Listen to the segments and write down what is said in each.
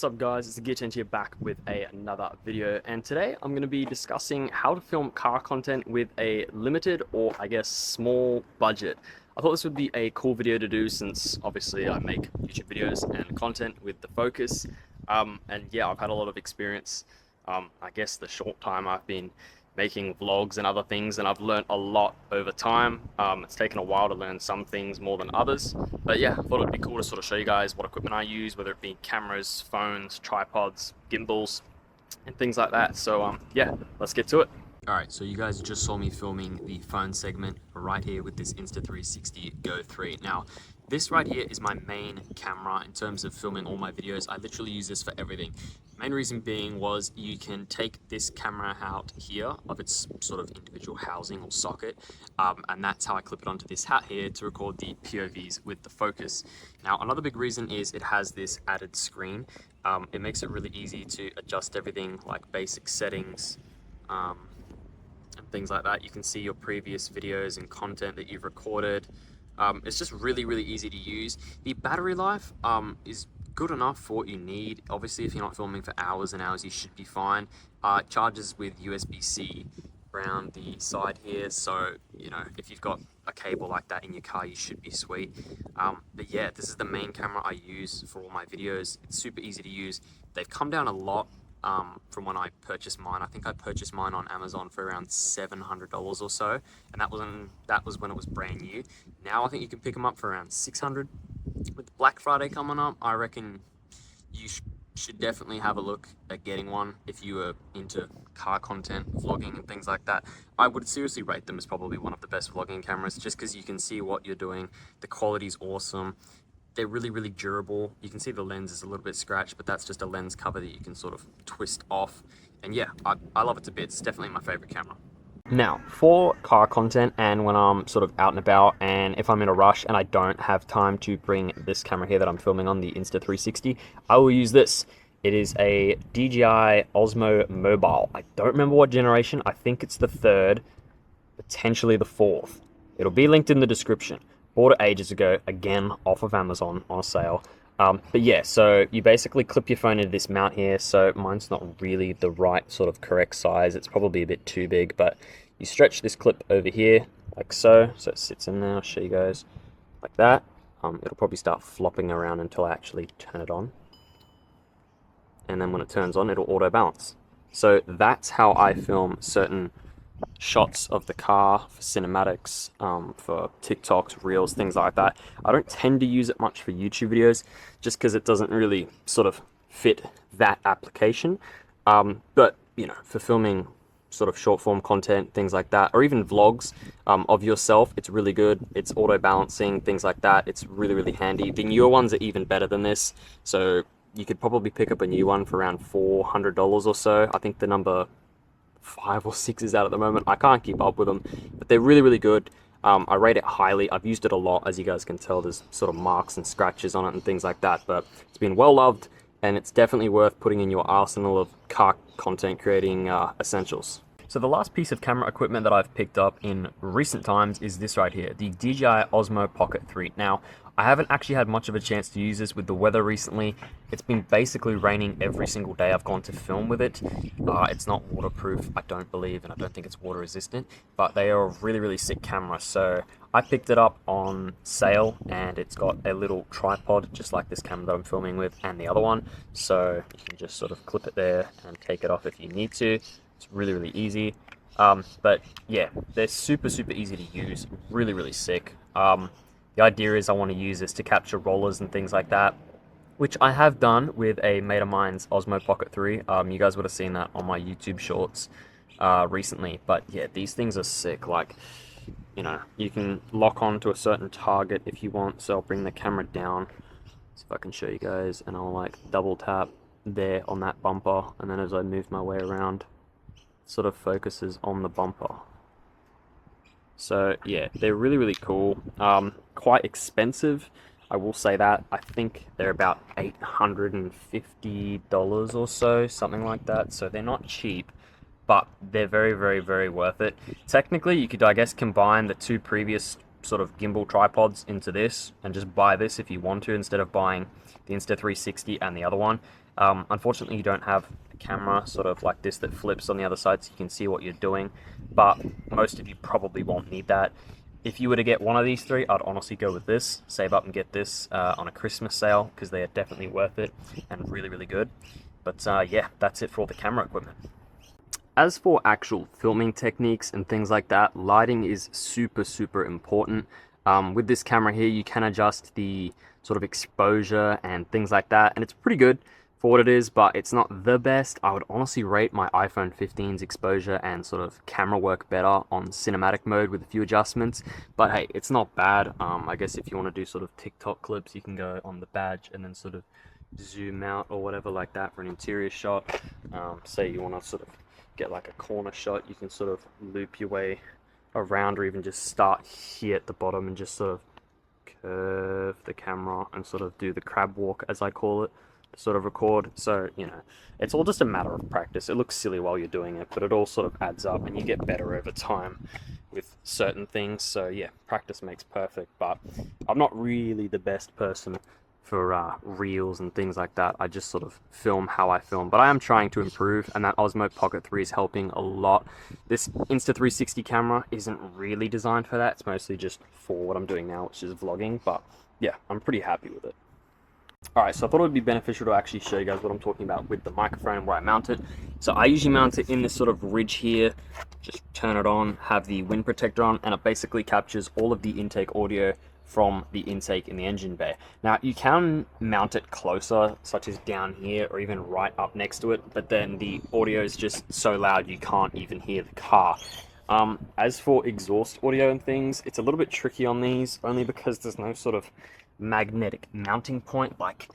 What's up guys, it's TheGearChange here back with another video, and today I'm going to be discussing how to film car content with a limited or I guess small budget. I thought this would be a cool video to do since obviously I make YouTube videos and content with the focus, and yeah, I've had a lot of experience, I guess the short time I've been making vlogs and other things, and I've learned a lot over time. It's taken a while to learn some things more than others, but yeah, I thought it'd be cool to sort of show you guys what equipment I use, whether it be cameras, phones, tripods, gimbals, and things like that. So yeah, let's get to it. Alright, so you guys just saw me filming the phone segment right here with this Insta360 Go 3. Now, this right here is my main camera in terms of filming all my videos. I literally use this for everything. Main reason being was you can take this camera out here of its sort of individual housing or socket, and that's how I clip it onto this hat here to record the POVs with the focus. Now, another big reason is it has this added screen. It makes it really easy to adjust everything like basic settings, and things like that. You can see your previous videos and content that you've recorded. It's just really easy to use. The battery life is good enough for what you need. Obviously, if you're not filming for hours and hours, you should be fine. It charges with USB-C around the side here, so you know, if you've got a cable like that in your car, you should be sweet. But yeah, this is the main camera I use for all my videos. It's super easy to use. They've come down a lot from when I purchased mine. I think I purchased mine on Amazon for around $700 or so, and that was when it was brand new. Now I think you can pick them up for around 600. With Black Friday coming up, I reckon you should definitely have a look at getting one if you are into car content, vlogging and things like that. I would seriously rate them as probably one of the best vlogging cameras, just because you can see what you're doing. The quality's awesome. They're really durable. You can see the lens is a little bit scratched, but that's just a lens cover that you can sort of twist off. And yeah, I love it to bits. It's definitely my favorite camera. Now, for car content and when I'm sort of out and about, and if I'm in a rush and I don't have time to bring this camera here that I'm filming on, the Insta360, I will use this. It is a DJI Osmo Mobile. I don't remember what generation. I think it's the third, potentially the fourth. It'll be linked in the description. Bought it ages ago, again, off of Amazon on a sale. But yeah, so you basically clip your phone into this mount here. So mine's not really the right sort of correct size. It's probably a bit too big, but you stretch this clip over here like so. So it sits in there. I'll show you guys like that. It'll probably start flopping around until I actually turn it on. And then when it turns on, it'll auto balance. So that's how I film certain shots of the car for cinematics, for TikToks, Reels, things like that. I don't tend to use it much for YouTube videos just because it doesn't really sort of fit that application. But you know, for filming sort of short form content, things like that, or even vlogs of yourself, it's really good. It's auto balancing, things like that. It's really handy. The newer ones are even better than this, so you could probably pick up a new one for around $400 or so. I think the number 5 or 6 is out at the moment. I can't keep up with them, but they're really good. I rate it highly. I've used it a lot, as you guys can tell. There's sort of marks and scratches on it and things like that, but it's been well loved, and it's definitely worth putting in your arsenal of car content creating essentials. So the last piece of camera equipment that I've picked up in recent times is this right here, the DJI Osmo Pocket 3. Now, I haven't actually had much of a chance to use this with the weather recently. It's been basically raining every single day I've gone to film with it. It's not waterproof, I don't believe, and I don't think it's water resistant, but they are a really sick camera. So I picked it up on sale, and it's got a little tripod, just like this camera that I'm filming with, and the other one. So you can just sort of clip it there and take it off if you need to. It's really easy. But yeah, they're super easy to use, really sick. The idea is I want to use this to capture rollers and things like that, which I have done with a mate of mine's Osmo Pocket 3. You guys would have seen that on my YouTube shorts recently. But yeah, these things are sick. Like, you know, you can lock on to a certain target if you want. So I'll bring the camera down, see if I can show you guys, and I'll like double tap there on that bumper, and then as I move my way around, sort of focuses on the bumper. So yeah, they're really cool. Quite expensive, I will say that. I think they're about $850 or so, something like that. So they're not cheap, but they're very worth it. Technically, you could, I guess, combine the two previous sort of gimbal tripods into this and just buy this if you want to, instead of buying the Insta360 and the other one. Unfortunately, you don't have a camera sort of like this that flips on the other side so you can see what you're doing, but most of you probably won't need that. If you were to get one of these three, I'd honestly go with this. Save up and get this on a Christmas sale, because they are definitely worth it and really, really good. But yeah, that's it for all the camera equipment. As for actual filming techniques and things like that, lighting is super, super important. With this camera here, you can adjust the sort of exposure and things like that, and it's pretty good for what it is, but it's not the best. I would honestly rate my iPhone 15's exposure and sort of camera work better on cinematic mode with a few adjustments, but hey, it's not bad. I guess if you want to do sort of TikTok clips, you can go on the badge and then sort of zoom out or whatever like that for an interior shot. Say you want to sort of get like a corner shot, you can sort of loop your way around, or even just start here at the bottom and just sort of curve the camera and sort of do the crab walk, as I call it, to sort of record. So, you know, it's all just a matter of practice. It looks silly while you're doing it, but it all sort of adds up and you get better over time with certain things. So yeah, practice makes perfect, but I'm not really the best person for reels and things like that. I just sort of film how I film, but I am trying to improve, and that Osmo Pocket 3 is helping a lot. This Insta360 camera isn't really designed for that. It's mostly just for what I'm doing now, which is vlogging, but yeah, I'm pretty happy with it. Alright, so I thought it would be beneficial to actually show you guys what I'm talking about with the microphone and where I mount it. So I usually mount it in this sort of ridge here, just turn it on, have the wind protector on, and it basically captures all of the intake audio from the intake in the engine bay. Now you can mount it closer, such as down here or even right up next to it, but then the audio is just so loud you can't even hear the car. As for exhaust audio and things, it's a little bit tricky on these, only because there's no sort of magnetic mounting point. Like,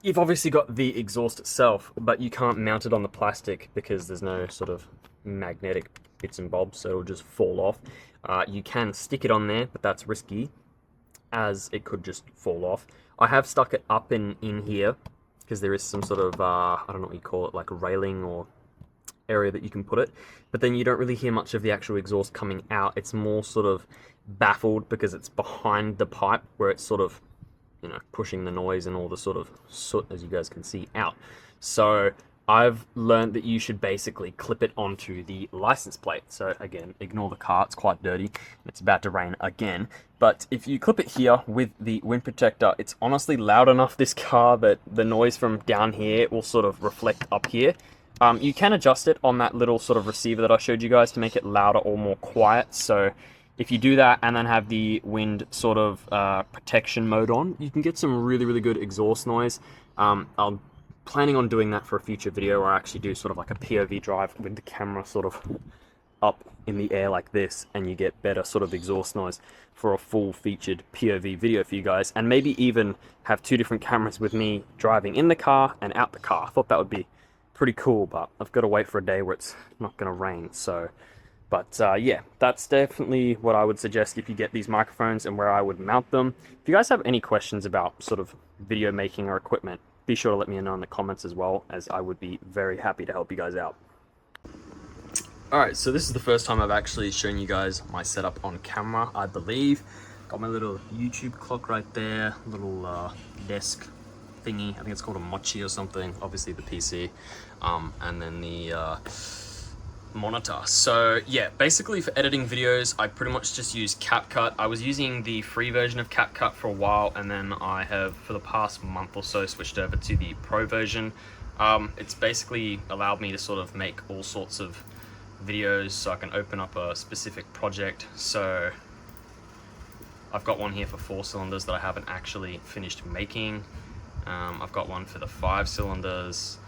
you've obviously got the exhaust itself, but you can't mount it on the plastic because there's no sort of magnetic bits and bobs, so it'll just fall off. You can stick it on there, but that's risky, as it could just fall off. I have stuck it up in here, because there is some sort of, I don't know what you call it, like a railing or area that you can put it, but then you don't really hear much of the actual exhaust coming out. It's more sort of baffled because it's behind the pipe, where it's sort of, you know, pushing the noise and all the sort of soot, as you guys can see, out. So I've learned that you should basically clip it onto the license plate. So again, ignore the car, it's quite dirty. It's about to rain again. But if you clip it here with the wind protector, it's honestly loud enough, this car, that the noise from down here will sort of reflect up here. You can adjust it on that little sort of receiver that I showed you guys to make it louder or more quiet. So if you do that and then have the wind sort of protection mode on, you can get some really, really good exhaust noise. I'm planning on doing that for a future video where I actually do sort of like a POV drive with the camera sort of up in the air like this, and you get better sort of exhaust noise for a full featured POV video for you guys, and maybe even have two different cameras with me driving in the car and out the car. I thought that would be pretty cool, but I've got to wait for a day where it's not going to rain. So, but yeah, that's definitely what I would suggest if you get these microphones and where I would mount them. If you guys have any questions about sort of video making or equipment, be sure to let me know in the comments as well, as I would be very happy to help you guys out. Alright, so this is the first time I've actually shown you guys my setup on camera, I believe. Got my little YouTube clock right there, little desk thingy. I think it's called a mochi or something, obviously the PC, and then the monitor. So yeah, basically for editing videos, I pretty much just use CapCut. I was using the free version of CapCut for a while, and then I have, for the past month or so, switched over to the pro version. It's basically allowed me to sort of make all sorts of videos, so I can open up a specific project. So I've got one here for 4 cylinders that I haven't actually finished making. I've got one for the 5 cylinders,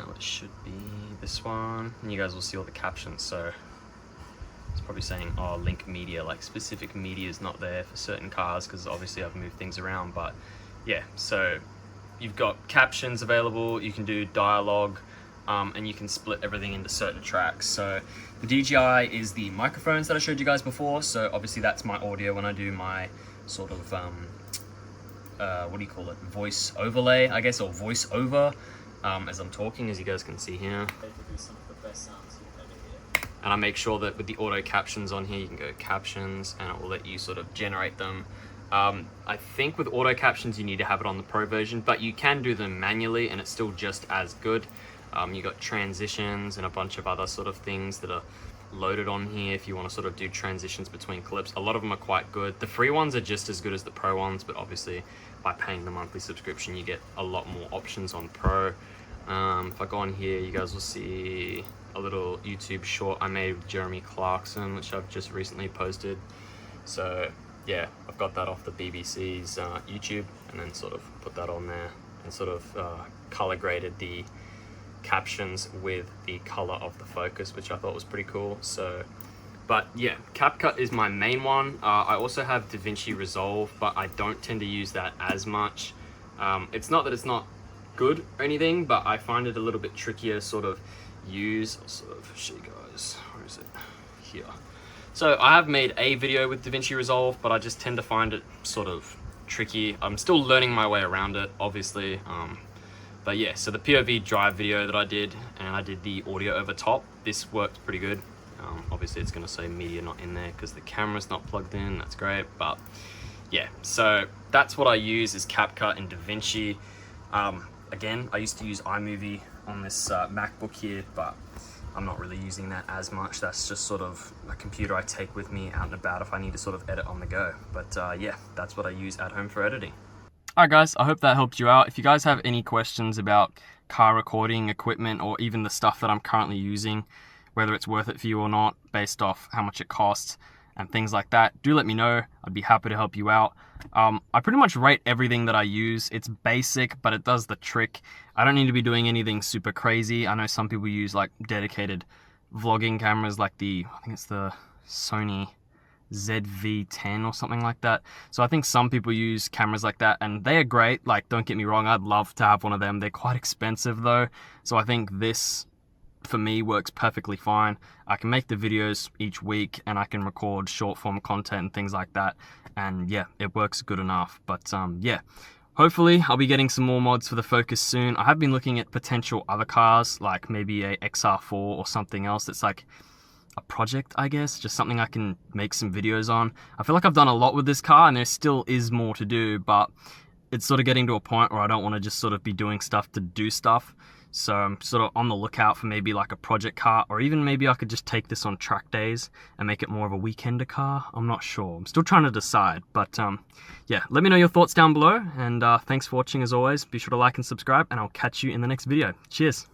which should be this one, and you guys will see all the captions. So it's probably saying, oh, link media, like specific media is not there for certain cars, because obviously I've moved things around. But yeah, so you've got captions available, you can do dialogue, and you can split everything into certain tracks. So the DJI is the microphones that I showed you guys before, so obviously that's my audio when I do my sort of what do you call it, voice overlay, I guess, or voice over, as I'm talking, as you guys can see here. Some of the best sounds you've ever heard. And I make sure that with the auto captions on here, you can go captions, and it will let you sort of generate them I think with auto captions you need to have it on the Pro version, but you can do them manually and it's still just as good. You got transitions and a bunch of other sort of things that are loaded on here if you want to sort of do transitions between clips. A lot of them are quite good. The free ones are just as good as the Pro ones, but obviously by paying the monthly subscription you get a lot more options on Pro. If I go on here, you guys will see a little YouTube short I made with Jeremy Clarkson, which I've just recently posted. So yeah, I've got that off the BBC's YouTube, and then sort of put that on there and sort of color graded the captions with the color of the focus, which I thought was pretty cool. So, but yeah, CapCut is my main one. I also have DaVinci Resolve, but I don't tend to use that as much. It's not that it's not good or anything, but I find it a little bit trickier to sort of use. I'll sort of show you guys, where is it? Here. So I have made a video with DaVinci Resolve, but I just tend to find it sort of tricky. I'm still learning my way around it, obviously. But yeah, so the POV drive video that I did, and I did the audio over top, this worked pretty good. Obviously it's gonna say media not in there because the camera's not plugged in, that's great. But yeah, so that's what I use is CapCut and DaVinci. Again, I used to use iMovie on this MacBook here, but I'm not really using that as much. That's just sort of a computer I take with me out and about if I need to sort of edit on the go. But yeah, that's what I use at home for editing. Alright guys, I hope that helped you out. If you guys have any questions about car recording equipment or even the stuff that I'm currently using, whether it's worth it for you or not based off how much it costs and things like that, do let me know. I'd be happy to help you out. I pretty much rate everything that I use. It's basic, but it does the trick. I don't need to be doing anything super crazy. I know some people use like dedicated vlogging cameras like I think it's the Sony ZV-10 or something like that. So I think some people use cameras like that and they are great. Like, don't get me wrong, I'd love to have one of them. They're quite expensive though. So I think this for me works perfectly fine. I can make the videos each week and I can record short form content and things like that, and yeah, it works good enough. But yeah, hopefully I'll be getting some more mods for the Focus soon. I have been looking at potential other cars, like maybe a XR4 or something else that's like a project, I guess, just something I can make some videos on. I feel like I've done a lot with this car and there still is more to do, but it's sort of getting to a point where I don't want to just sort of be doing stuff to do stuff. So I'm sort of on the lookout for maybe like a project car, or even maybe I could just take this on track days and make it more of a weekender car. I'm not sure. I'm still trying to decide. But yeah, let me know your thoughts down below. And thanks for watching as always. Be sure to like and subscribe, and I'll catch you in the next video. Cheers.